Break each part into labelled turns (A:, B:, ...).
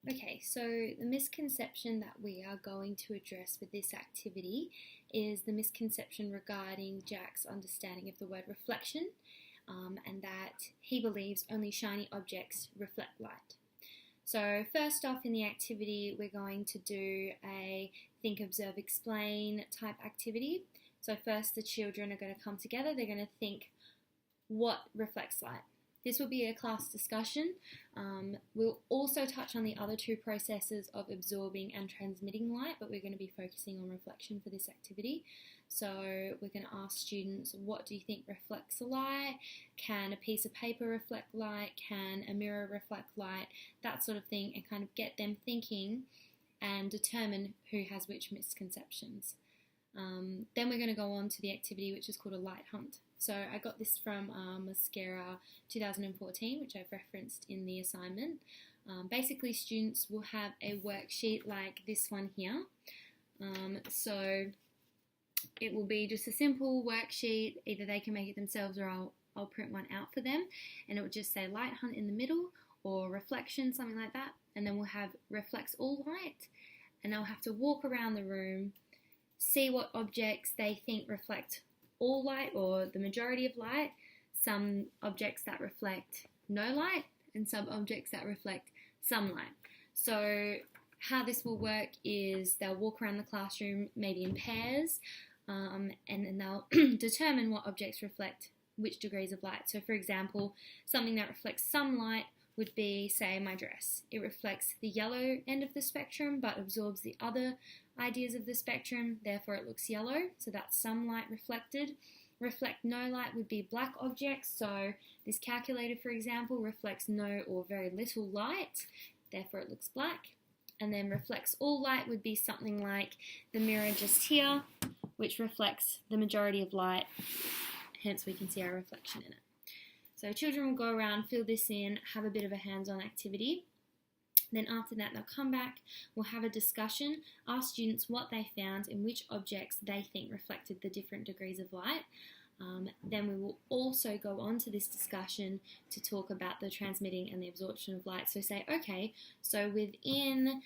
A: Okay, so the misconception that we are going to address with this activity is the misconception regarding Jack's understanding of the word reflection, and that he believes only shiny objects reflect light. So first off in the activity, we're going to do a think, observe, explain type activity. So first the children are going to come together, they're going to think what reflects light. This will be a class discussion. We'll also touch on the other two processes of absorbing and transmitting light, but we're going to be focusing on reflection for this activity. So we're going to ask students, what do you think reflects light? Can a piece of paper reflect light? Can a mirror reflect light? That sort of thing, and kind of get them thinking and determine who has which misconceptions. Then we're going to go on to the activity which is called a light hunt. So I got this from Mascara 2014, which I've referenced in the assignment. Basically, students will have a worksheet like this one here. So it will be just a simple worksheet. Either they can make it themselves or I'll print one out for them. And it will just say light hunt in the middle or reflection, something like that. And then we'll have reflects all light. And they'll have to walk around the room, see what objects they think reflect all light or the majority of light, some objects that reflect no light, and some objects that reflect some light. So how this will work is they'll walk around the classroom maybe in pairs, and then they'll determine what objects reflect which degrees of light. So for example, something that reflects some light would be, say, my dress. It reflects the yellow end of the spectrum but absorbs the other ideas of the spectrum, therefore it looks yellow, so that's some light reflected. Reflect no light would be black objects, so this calculator, for example, reflects no or very little light, therefore it looks black. And then reflects all light would be something like the mirror just here, which reflects the majority of light, hence we can see our reflection in it. So children will go around, fill this in, have a bit of a hands-on activity. Then after that, they'll come back, we'll have a discussion, ask students what they found and which objects they think reflected the different degrees of light. Then we will also go on to this discussion to talk about the transmitting and the absorption of light. So say, okay, so within,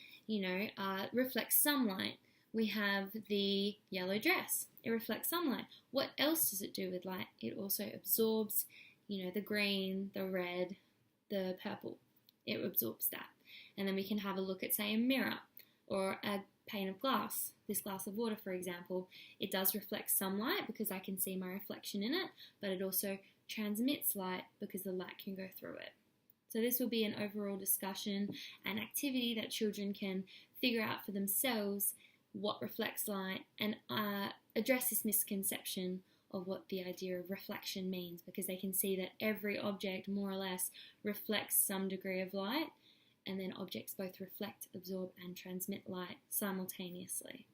A: reflects some light. We have the yellow dress. It reflects sunlight. What else does it do with light? It also absorbs, the green, the red, the purple. It absorbs that. And then we can have a look at, say, a mirror or a pane of glass. This glass of water, for example, it does reflect some light because I can see my reflection in it, but it also transmits light because the light can go through it. So this will be an overall discussion and activity that children can figure out for themselves what reflects light and address this misconception of what the idea of reflection means, because they can see that every object more or less reflects some degree of light, and then objects both reflect, absorb and transmit light simultaneously.